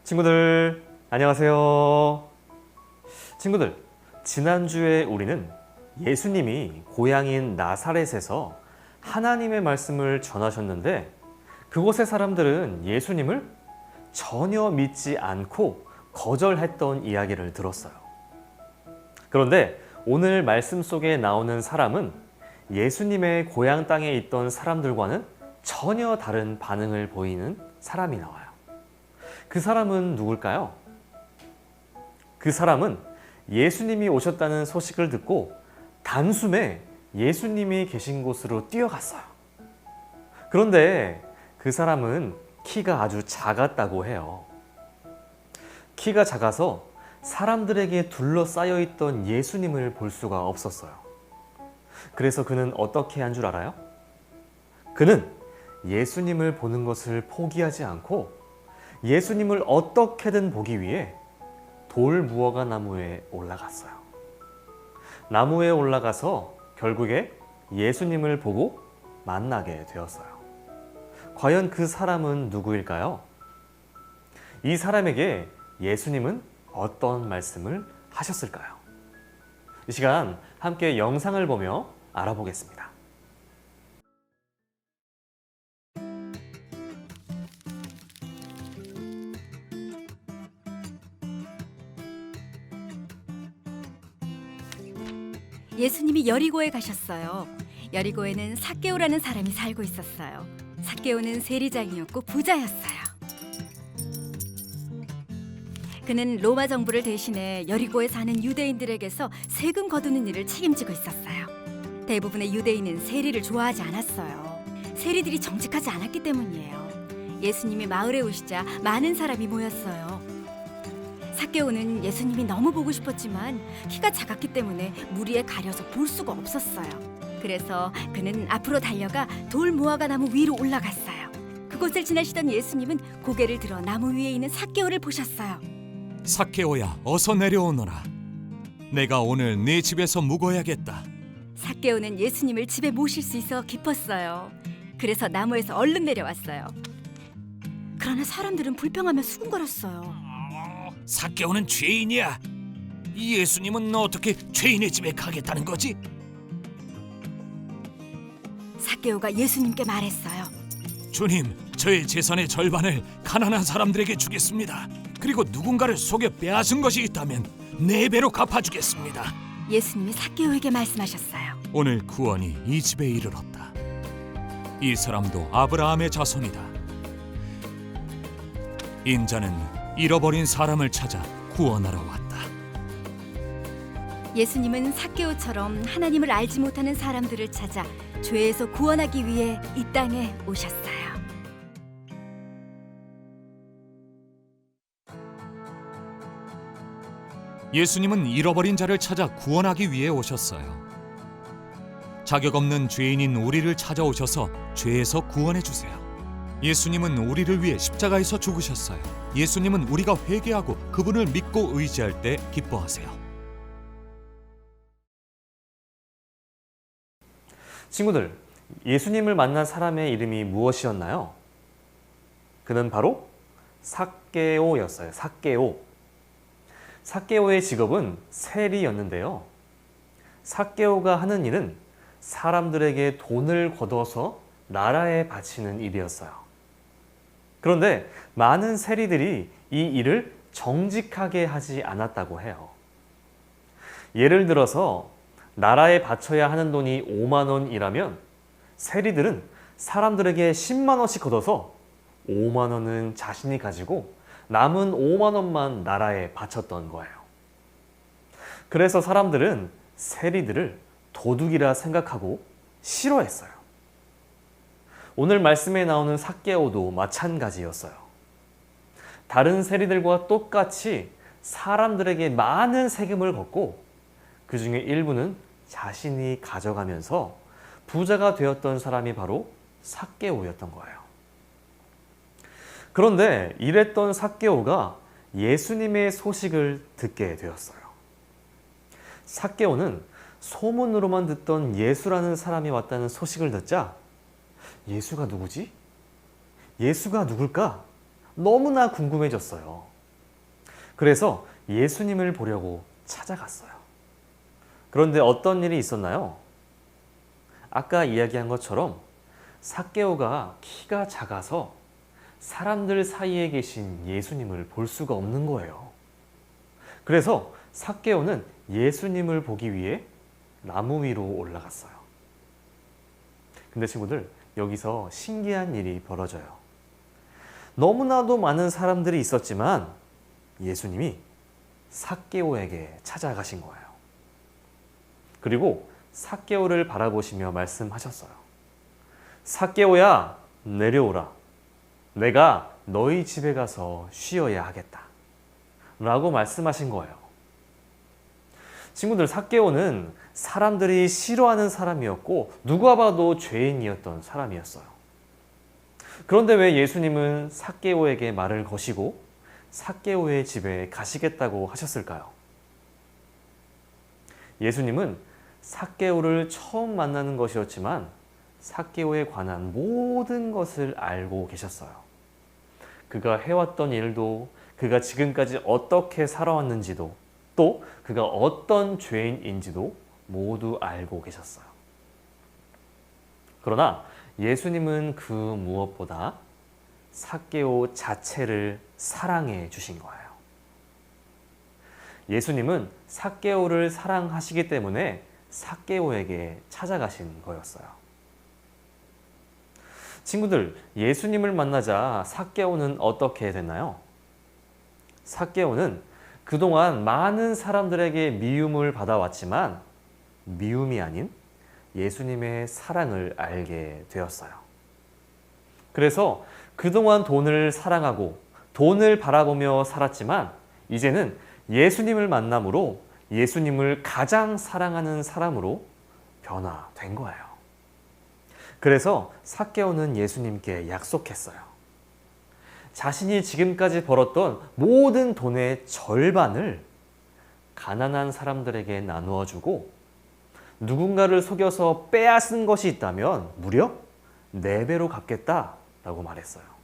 친구들, 안녕하세요. 친구들, 지난주에 우리는 예수님이 고향인 나사렛에서 하나님의 말씀을 전하셨는데 그곳의 사람들은 예수님을 전혀 믿지 않고 거절했던 이야기를 들었어요. 그런데 오늘 말씀 속에 나오는 사람은 예수님의 고향 땅에 있던 사람들과는 전혀 다른 반응을 보이는 사람이 나와요. 그 사람은 누굴까요? 그 사람은 예수님이 오셨다는 소식을 듣고 단숨에 예수님이 계신 곳으로 뛰어갔어요. 그런데 그 사람은 키가 아주 작았다고 해요. 키가 작아서 사람들에게 둘러싸여 있던 예수님을 볼 수가 없었어요. 그래서 그는 어떻게 한 줄 알아요? 그는 예수님을 보는 것을 포기하지 않고 예수님을 어떻게든 보기 위해 돌 무화과 나무에 올라갔어요. 나무에 올라가서 결국에 예수님을 보고 만나게 되었어요. 과연 그 사람은 누구일까요? 이 사람에게 예수님은 어떤 말씀을 하셨을까요? 이 시간 함께 영상을 보며 알아보겠습니다. 예수님이 여리고에 가셨어요. 여리고에는 삭개오라는 사람이 살고 있었어요. 삭개오는 세리장이었고 부자였어요. 그는 로마 정부를 대신해 여리고에 사는 유대인들에게서 세금 거두는 일을 책임지고 있었어요. 대부분의 유대인은 세리를 좋아하지 않았어요. 세리들이 정직하지 않았기 때문이에요. 예수님이 마을에 오시자 많은 사람이 모였어요. 삭개오는 예수님이 너무 보고 싶었지만 키가 작았기 때문에 무리에 가려서 볼 수가 없었어요. 그래서 그는 앞으로 달려가 돌 무화과 나무 위로 올라갔어요. 그곳을 지나시던 예수님은 고개를 들어 나무 위에 있는 삭개오를 보셨어요. 삭개오야, 어서 내려오너라. 내가 오늘 네 집에서 묵어야겠다. 삭개오는 예수님을 집에 모실 수 있어 기뻤어요. 그래서 나무에서 얼른 내려왔어요. 그러나 사람들은 불평하며 수군거렸어요. 삭개오는 죄인이야. 이 예수님은 어떻게 죄인의 집에 가겠다는 거지? 삭개오가 예수님께 말했어요. 주님, 저의 재산의 절반을 가난한 사람들에게 주겠습니다. 그리고 누군가를 속여 빼앗은 것이 있다면 4배로 갚아주겠습니다. 예수님이 삭개오에게 말씀하셨어요. 오늘 구원이 이 집에 이르렀다. 이 사람도 아브라함의 자손이다. 인자는 잃어버린 사람을 찾아 구원하러 왔다. 예수님은 삭개오처럼 하나님을 알지 못하는 사람들을 찾아 죄에서 구원하기 위해 이 땅에 오셨어요. 예수님은 잃어버린 자를 찾아 구원하기 위해 오셨어요. 자격 없는 죄인인 우리를 찾아오셔서 죄에서 구원해 주세요. 예수님은 우리를 위해 십자가에서 죽으셨어요. 예수님은 우리가 회개하고 그분을 믿고 의지할 때 기뻐하세요. 친구들, 예수님을 만난 사람의 이름이 무엇이었나요? 그는 바로 삭개오였어요. 삭개오. 삭개오의 직업은 세리였는데요. 삭개오가 하는 일은 사람들에게 돈을 걷어서 나라에 바치는 일이었어요. 그런데 많은 세리들이 이 일을 정직하게 하지 않았다고 해요. 예를 들어서 나라에 바쳐야 하는 돈이 5만 원이라면 세리들은 사람들에게 10만 원씩 걷어서 5만 원은 자신이 가지고 남은 5만 원만 나라에 바쳤던 거예요. 그래서 사람들은 세리들을 도둑이라 생각하고 싫어했어요. 오늘 말씀에 나오는 삭개오도 마찬가지였어요. 다른 세리들과 똑같이 사람들에게 많은 세금을 걷고 그 중에 일부는 자신이 가져가면서 부자가 되었던 사람이 바로 삭개오였던 거예요. 그런데 이랬던 삭개오가 예수님의 소식을 듣게 되었어요. 삭개오는 소문으로만 듣던 예수라는 사람이 왔다는 소식을 듣자 예수가 누구지? 예수가 누굴까? 너무나 궁금해졌어요. 그래서 예수님을 보려고 찾아갔어요. 그런데 어떤 일이 있었나요? 아까 이야기한 것처럼 삭개오가 키가 작아서 사람들 사이에 계신 예수님을 볼 수가 없는 거예요. 그래서 삭개오는 예수님을 보기 위해 나무 위로 올라갔어요. 근데 친구들, 여기서 신기한 일이 벌어져요. 너무나도 많은 사람들이 있었지만 예수님이 삭개오에게 찾아가신 거예요. 그리고 삭개오를 바라보시며 말씀하셨어요. 삭개오야, 내려오라. 내가 너희 집에 가서 쉬어야 하겠다. 라고 말씀하신 거예요. 친구들, 삭개오는 사람들이 싫어하는 사람이었고 누가 봐도 죄인이었던 사람이었어요. 그런데 왜 예수님은 삭개오에게 말을 거시고 삭개오의 집에 가시겠다고 하셨을까요? 예수님은 삭개오를 처음 만나는 것이었지만 삭개오에 관한 모든 것을 알고 계셨어요. 그가 해왔던 일도, 그가 지금까지 어떻게 살아왔는지도, 또 그가 어떤 죄인인지도 모두 알고 계셨어요. 그러나 예수님은 그 무엇보다 삭개오 자체를 사랑해 주신 거예요. 예수님은 삭개오를 사랑하시기 때문에 삭개오에게 찾아가신 거였어요. 친구들, 예수님을 만나자 삭개오는 어떻게 됐나요? 삭개오는 그동안 많은 사람들에게 미움을 받아왔지만 미움이 아닌 예수님의 사랑을 알게 되었어요. 그래서 그동안 돈을 사랑하고 돈을 바라보며 살았지만 이제는 예수님을 만남으로 예수님을 가장 사랑하는 사람으로 변화된 거예요. 그래서 삭개오는 예수님께 약속했어요. 자신이 지금까지 벌었던 모든 돈의 절반을 가난한 사람들에게 나누어 주고 누군가를 속여서 빼앗은 것이 있다면 무려 4배로 갚겠다라고 말했어요.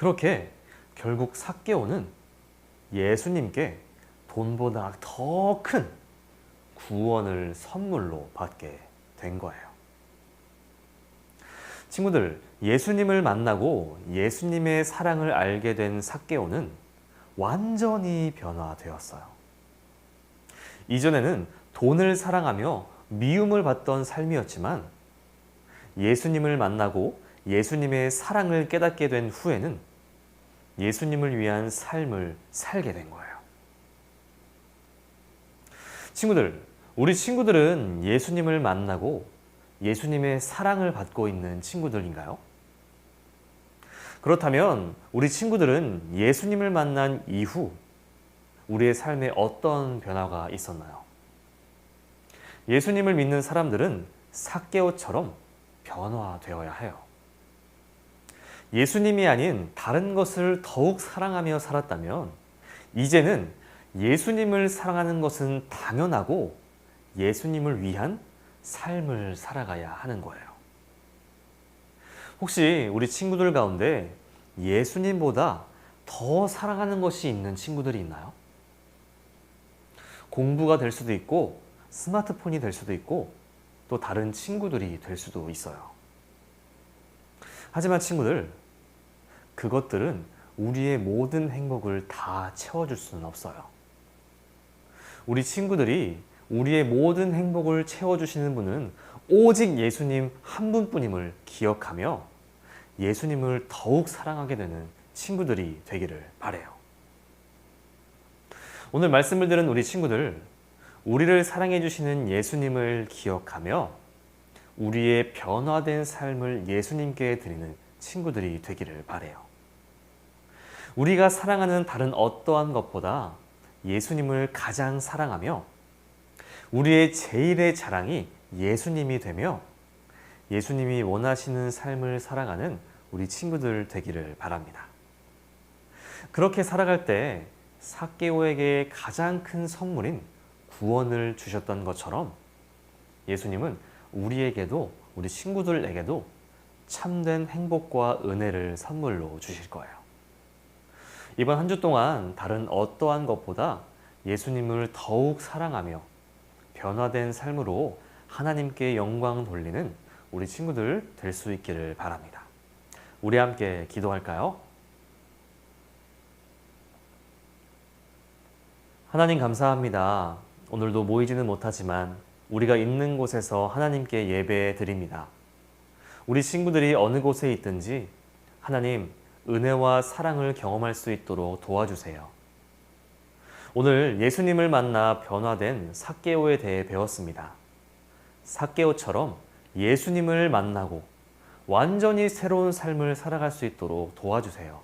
그렇게 결국 삭개오는 예수님께 돈보다 더 큰 구원을 선물로 받게 된 거예요. 친구들, 예수님을 만나고 예수님의 사랑을 알게 된 삭개오는 완전히 변화되었어요. 이전에는 돈을 사랑하며 미움을 받던 삶이었지만 예수님을 만나고 예수님의 사랑을 깨닫게 된 후에는 예수님을 위한 삶을 살게 된 거예요. 친구들, 우리 친구들은 예수님을 만나고 예수님의 사랑을 받고 있는 친구들인가요? 그렇다면 우리 친구들은 예수님을 만난 이후 우리의 삶에 어떤 변화가 있었나요? 예수님을 믿는 사람들은 삭개오처럼 변화되어야 해요. 예수님이 아닌 다른 것을 더욱 사랑하며 살았다면 이제는 예수님을 사랑하는 것은 당연하고 예수님을 위한 삶을 살아가야 하는 거예요. 혹시 우리 친구들 가운데 예수님보다 더 사랑하는 것이 있는 친구들이 있나요? 공부가 될 수도 있고 스마트폰이 될 수도 있고 또 다른 친구들이 될 수도 있어요. 하지만 친구들, 그것들은 우리의 모든 행복을 다 채워줄 수는 없어요. 우리 친구들이 우리의 모든 행복을 채워주시는 분은 오직 예수님 한 분뿐임을 기억하며 예수님을 더욱 사랑하게 되는 친구들이 되기를 바라요. 오늘 말씀을 들은 우리 친구들, 우리를 사랑해 주시는 예수님을 기억하며 우리의 변화된 삶을 예수님께 드리는 친구들이 되기를 바라요. 우리가 사랑하는 다른 어떠한 것보다 예수님을 가장 사랑하며 우리의 제일의 자랑이 예수님이 되며 예수님이 원하시는 삶을 살아가는 우리 친구들 되기를 바랍니다. 그렇게 살아갈 때 삭개오에게 가장 큰 선물인 구원을 주셨던 것처럼 예수님은 우리에게도 우리 친구들에게도 참된 행복과 은혜를 선물로 주실 거예요. 이번 한 주 동안 다른 어떠한 것보다 예수님을 더욱 사랑하며 변화된 삶으로 하나님께 영광 돌리는 우리 친구들 될 수 있기를 바랍니다. 우리 함께 기도할까요? 하나님 감사합니다. 오늘도 모이지는 못하지만 우리가 있는 곳에서 하나님께 예배 드립니다. 우리 친구들이 어느 곳에 있든지 하나님 은혜와 사랑을 경험할 수 있도록 도와주세요. 오늘 예수님을 만나 변화된 삭개오에 대해 배웠습니다. 삭개오처럼 예수님을 만나고 완전히 새로운 삶을 살아갈 수 있도록 도와주세요.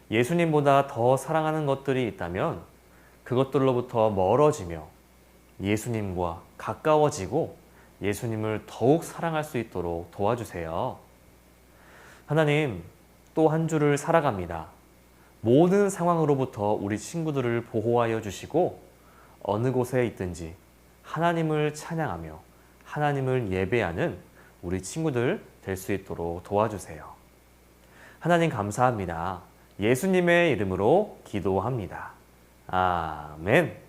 예수님보다 더 사랑하는 것들이 있다면 그것들로부터 멀어지며 예수님과 가까워지고 예수님을 더욱 사랑할 수 있도록 도와주세요. 하나님, 또 한 주를 살아갑니다. 모든 상황으로부터 우리 친구들을 보호하여 주시고 어느 곳에 있든지 하나님을 찬양하며 하나님을 예배하는 우리 친구들 될 수 있도록 도와주세요. 하나님 감사합니다. 예수님의 이름으로 기도합니다. 아멘.